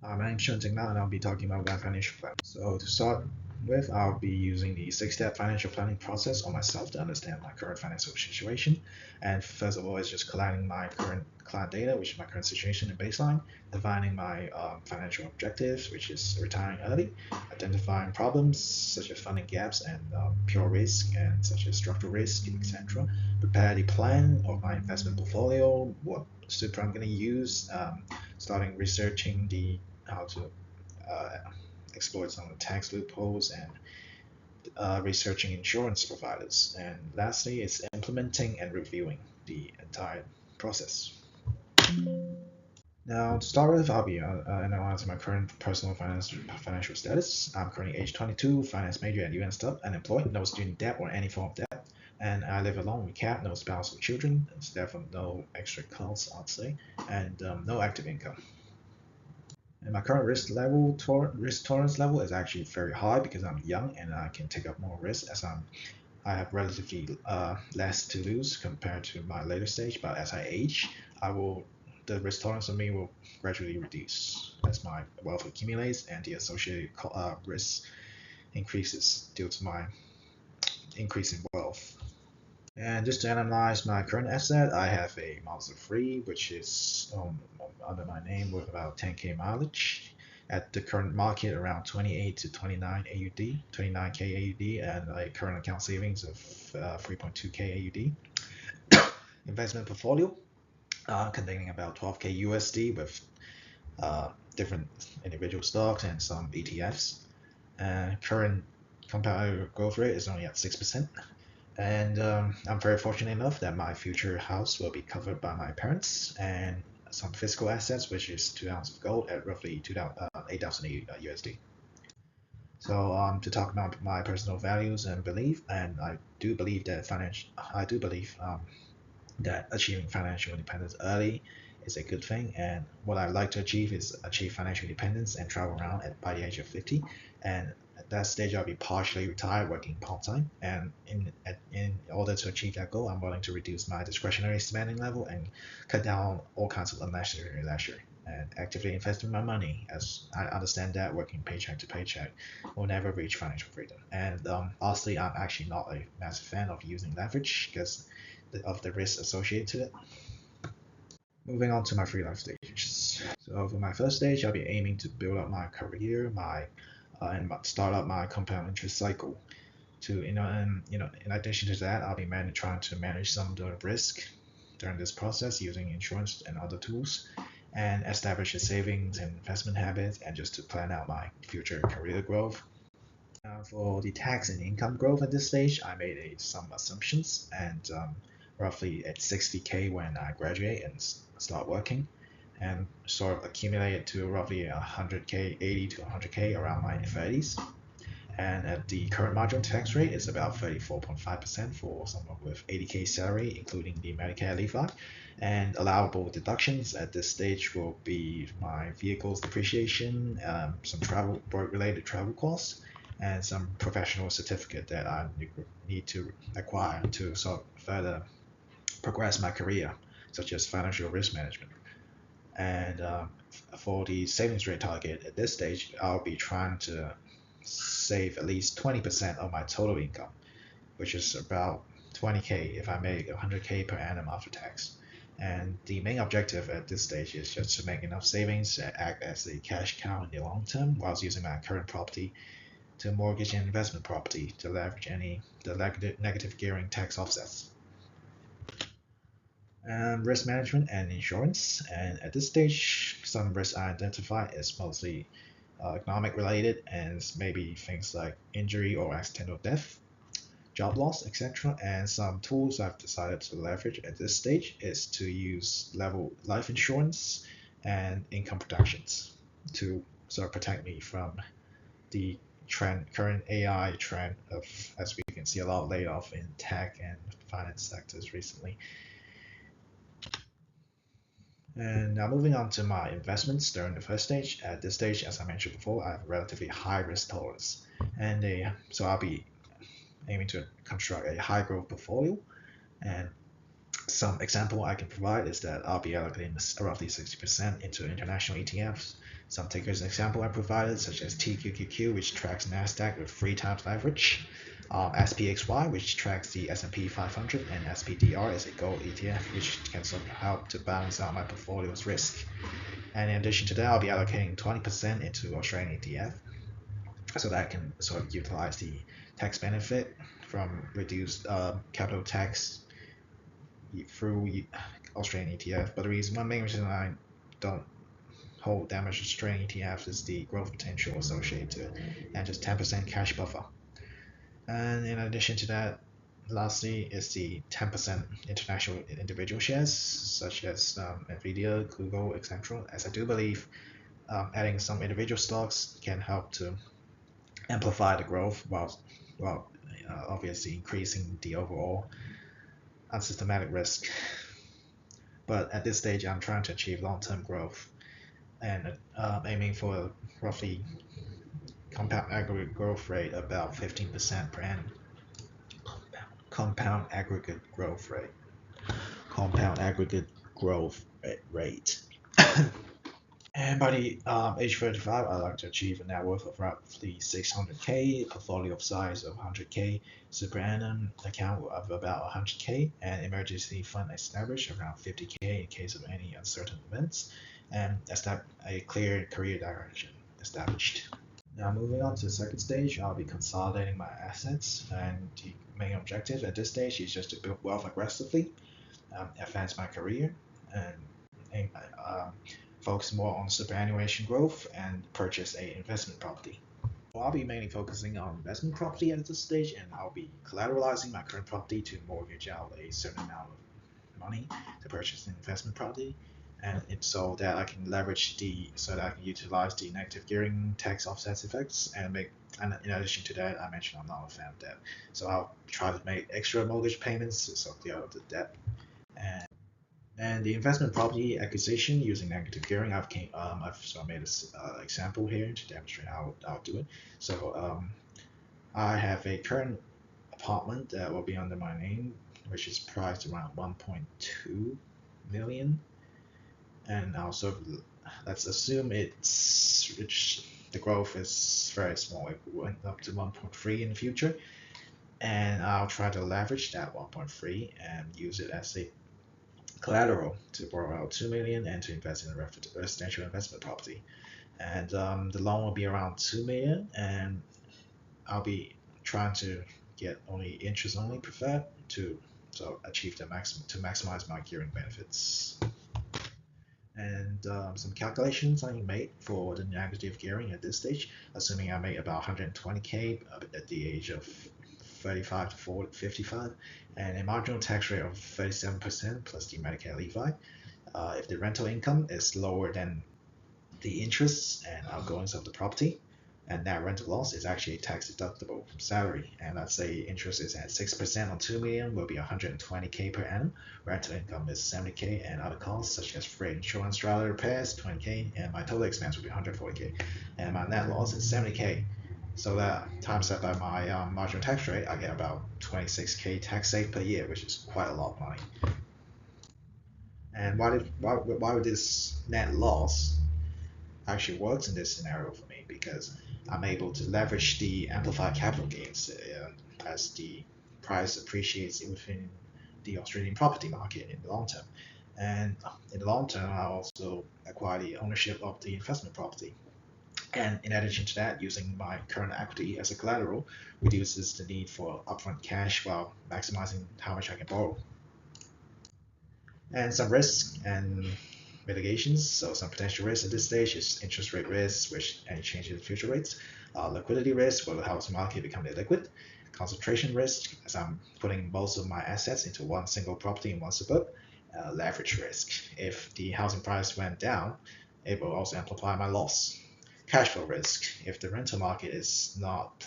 My name is Shunting now, and I'll be talking about my financial plan. So to start with, I'll be using the six-step financial planning process on myself to understand my current financial situation. And first of all, it's just collecting my current client data, which is my current situation and baseline, defining my financial objectives, which is retiring early, identifying problems such as funding gaps and pure risk, and such as structural risk, etc. Prepare the plan of my investment portfolio, what super I'm going to use, starting researching the how to uh, exploit some of the tax loopholes and researching insurance providers. And lastly, it's implementing and reviewing the entire process. Now, to start with, I'll be analyzing my current personal financial status. I'm currently age 22, finance major at UN Stub, unemployed, no student debt or any form of debt. And I live alone with cat, no spouse or children, therefore no extra costs, I'd say, and no active income. And my current risk tolerance level is actually very high because I'm young and I can take up more risk as I have relatively less to lose compared to my later stage. But as I age, the risk tolerance of me will gradually reduce as my wealth accumulates and the associated risk increases due to my increase in wealth. And just to analyze my current asset, I have a Mazda 3, which is under my name with about 10k mileage. At the current market, around 28 to 29 AUD, 29k AUD, and a current account savings of 3.2k AUD. Investment portfolio containing about 12k USD with different individual stocks and some ETFs. Current compound growth rate is only at 6%. And I'm very fortunate enough that my future house will be covered by my parents and some physical assets, which is 2 ounces of gold at roughly 8,000 USD. So to talk about my personal values and belief, and I do believe that achieving financial independence early is a good thing. And what I'd like to achieve is achieve financial independence and travel around by the age of 50. And at that stage, I'll be partially retired, working part-time. And in order to achieve that goal, I'm willing to reduce my discretionary spending level and cut down all kinds of unnecessary leisure and actively investing my money, as I understand that working paycheck to paycheck will never reach financial freedom. And honestly, I'm actually not a massive fan of using leverage because of the risks associated to it. Moving on to my free life stages. So for my first stage, I'll be aiming to build up my career, and start up my compound interest cycle. In addition to that, I'll be trying to manage some of the risk during this process using insurance and other tools, and establish a savings and investment habits, and just to plan out my future career growth. For the tax and income growth at this stage, I made some assumptions, and roughly at 60k when I graduate and start working, and sort of accumulate it to roughly 100k, 80 to 100k around my 30s. And at the current marginal tax rate, it's about 34.5% for someone with 80k salary, including the Medicare Levi. And allowable deductions at this stage will be my vehicle's depreciation, some work-related travel costs, and some professional certificate that I need to acquire to sort of further progress my career, such as financial risk management. And for the savings rate target at this stage, I'll be trying to save at least 20% of my total income, which is about 20k if I make 100k per annum after tax. And the main objective at this stage is just to make enough savings and act as a cash cow in the long term, whilst using my current property to mortgage and investment property to leverage the negative gearing tax offsets. Risk management and insurance. And at this stage, some risks I identify is mostly economic related, and maybe things like injury or accidental death, job loss, etc. And some tools I've decided to leverage at this stage is to use level life insurance and income protections to sort of protect me from the current AI trend of, as we can see, a lot of layoff in tech and finance sectors recently. And now moving on to my investments during the first stage. At this stage, as I mentioned before, I have a relatively high risk tolerance, and so I'll be aiming to construct a high growth portfolio. And some example I can provide is that I'll be allocating roughly 60% into international ETFs, Some tickers example I provided, such as TQQQ, which tracks NASDAQ with 3 times leverage, SPXY, which tracks the S&P 500, and SPDR is a gold ETF, which can sort of help to balance out my portfolio's risk. And in addition to that, I'll be allocating 20% into Australian ETF, so that I can sort of utilize the tax benefit from reduced capital tax through Australian ETF. But one main reason I don't hold that much Australian ETF is the growth potential associated to it, and just 10% cash buffer. And in addition to that, lastly is the 10% international individual shares, such as Nvidia, Google, etc. As I do believe adding some individual stocks can help to amplify the growth while obviously increasing the overall unsystematic risk. But at this stage, I'm trying to achieve long-term growth and aiming for roughly compound aggregate growth rate about 15% per annum. Compound aggregate growth rate. Compound aggregate growth rate. And by the age 35, I'd like to achieve a net worth of roughly 600k, portfolio of size of 100k, super annum account of about 100k, and emergency fund established around 50k in case of any uncertain events, and a clear career direction established. Now moving on to the second stage, I'll be consolidating my assets, and the main objective at this stage is just to build wealth aggressively, advance my career, and focus more on superannuation growth and purchase a investment property. Well, I'll be mainly focusing on investment property at this stage, and I'll be collateralizing my current property to mortgage out a certain amount of money to purchase an investment property, and so that I can utilize the negative gearing tax offsets effects and in addition to that, I mentioned I'm not a fan of debt, so I'll try to make extra mortgage payments to clear out the debt. And the investment property acquisition using negative gearing, I've made an example here to demonstrate how I'll do it. So I have a current apartment that will be under my name, which is priced around 1.2 million, and let's assume the growth is very small. It went up to 1.3 in the future, and I'll try to leverage that 1.3 and use it as a collateral to borrow out 2 million and to invest in a residential investment property. And the loan will be around 2 million, and I'll be trying to get only interest only preferred to achieve to maximize my gearing benefits. And some calculations I made for the negative gearing at this stage, assuming I make about 120k at the age of 35 to 55, and a marginal tax rate of 37% plus the Medicare levy. If the rental income is lower than the interests and outgoings of the property, and that rental loss is actually tax deductible from salary, and let's say interest is at 6% on 2 million, will be 120k per annum. Rental income is 70k, and other costs such as freight, insurance, trailer repairs 20k, and my total expense will be 140k, and my net loss is 70k. So that times that by my marginal tax rate, I get about 26k tax saved per year, which is quite a lot of money. And why would this net loss actually works in this scenario for me? Because I'm able to leverage the amplified capital gains as the price appreciates within the Australian property market in the long term. And in the long term, I also acquire the ownership of the investment property. And in addition to that, using my current equity as a collateral reduces the need for upfront cash while maximizing how much I can borrow. And some risks and mitigations. So some potential risks at this stage is interest rate risk, which any change in future rates, liquidity risk, will the housing market become illiquid, concentration risk, as I'm putting most of my assets into one single property in one suburb, leverage risk. If the housing price went down, it will also amplify my loss. Cash flow risk. If the rental market is not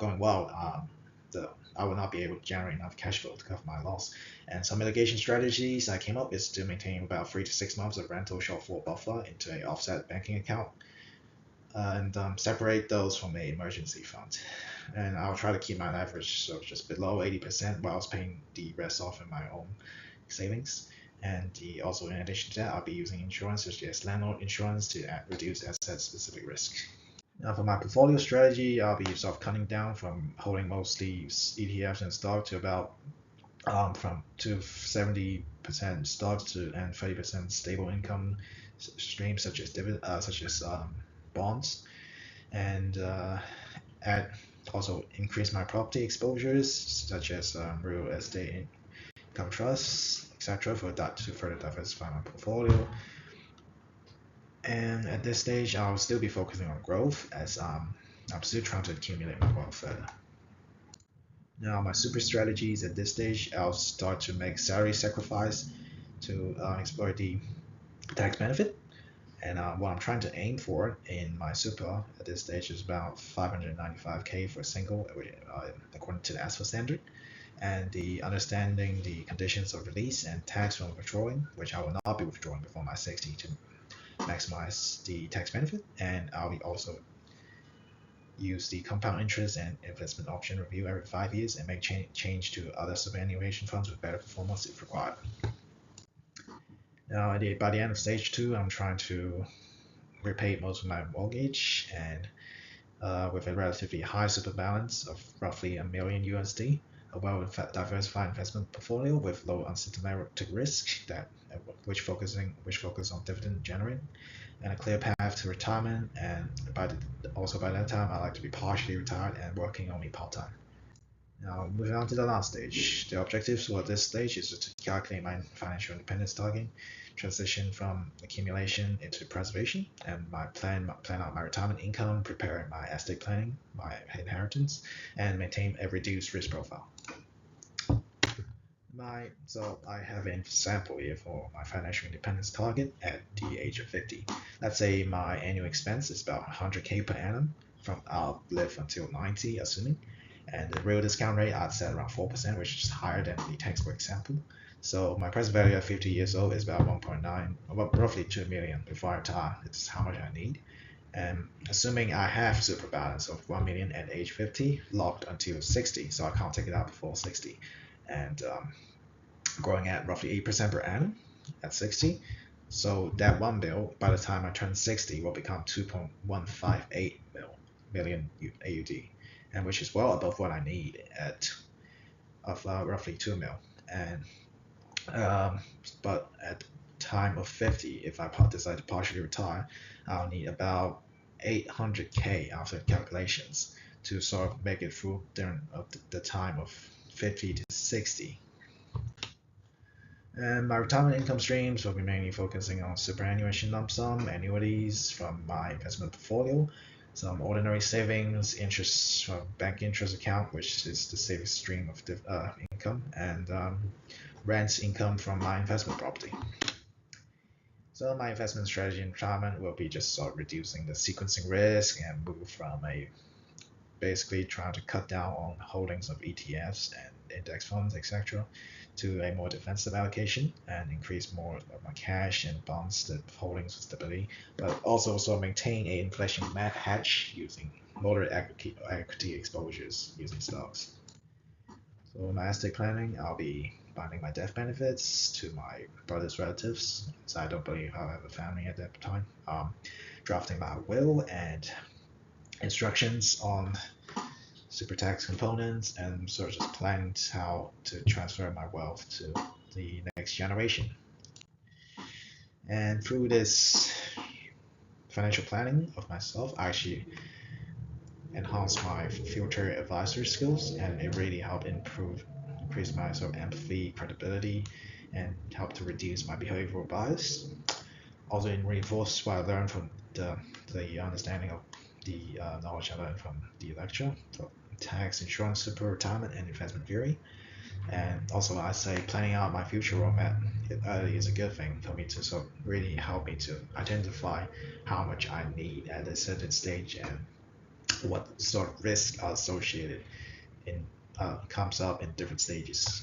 going well, I will not be able to generate enough cash flow to cover my loss. And some mitigation strategies I came up is to maintain about 3 to 6 months of rental shortfall buffer into an offset banking account, and separate those from an emergency fund. And I'll try to keep my leverage just below 80% whilst paying the rest off in my own savings. And also in addition to that, I'll be using insurance such as landlord insurance to reduce asset-specific risk. Now for my portfolio strategy, I'll be sort of cutting down from holding mostly ETFs and stock to about from 70% stocks to and 30% stable income streams such as bonds, and also increase my property exposures such as real estate income trusts, etc., for that to further diversify my portfolio. And at this stage, I'll still be focusing on growth as I'm still trying to accumulate my wealth further. Now, my super strategies at this stage, I'll start to make salary sacrifice to exploit the tax benefit. And what I'm trying to aim for in my super at this stage is about 595K for a single, according to the ASFA standard. And the understanding the conditions of release and tax from withdrawing, which I will not be withdrawing before my 60 to maximize the tax benefit. And I'll be also use the compound interest and investment option review every 5 years and make change to other superannuation funds with better performance if required. Now, by the end of stage 2, I'm trying to repay most of my mortgage and with a relatively high super balance of roughly $1 million USD, a well-diversified investment portfolio with low unsystematic risk which focus on dividend generating, and a clear path to retirement. And by that time, I like to be partially retired and working only part-time. Now, moving on to the last stage. The objectives for this stage is to calculate my financial independence target, transition from accumulation into preservation, and plan out my retirement income, preparing my estate planning, my inheritance, and maintain a reduced risk profile. So I have an example here for my financial independence target at the age of 50. Let's say my annual expense is about 100K per annum. I'll live until 90, assuming, and the real discount rate I'd set around 4%, which is higher than the textbook example. So my present value at 50 years old is about 1.9, about roughly 2 million before I retire. It's how much I need. And assuming I have super balance of 1 million at age 50, locked until 60, so I can't take it out before 60, and growing at roughly 8% per annum at 60. So that 1 mil, by the time I turn 60, will become 2.158 million AUD, and which is well above what I need of roughly 2 mil. And but at the time of 50, if I decide to partially retire, I'll need about 800K after calculations to sort of make it through during the time of 50 to 60. And my retirement income streams will be mainly focusing on superannuation lump sum, annuities from my investment portfolio, some ordinary savings, interest from bank interest account, which is the safest stream of income, and rent income from my investment property. So my investment strategy in retirement will be just sort of reducing the sequencing risk and move from basically trying to cut down on holdings of ETFs and index funds, etc., to a more defensive allocation and increase more of my cash and bonds holdings for stability, but also maintain a inflation hedge using moderate equity exposures using stocks. So my estate planning, I'll be binding my death benefits to my brother's relatives, so I don't believe I'll have a family at that time. Drafting my will and instructions on super tax components, and sort of just planning how to transfer my wealth to the next generation. And through this financial planning of myself, I actually enhanced my future advisory skills, and it really helped increase my sort of empathy, credibility, and help to reduce my behavioral bias. Also, it reinforced what I learned from the understanding of the knowledge I learned from the lecture, so tax, insurance, super retirement, and investment theory. And also, I say planning out my future roadmap early is a good thing for me to sort of really help me to identify how much I need at a certain stage and what sort of risks are associated comes up in different stages.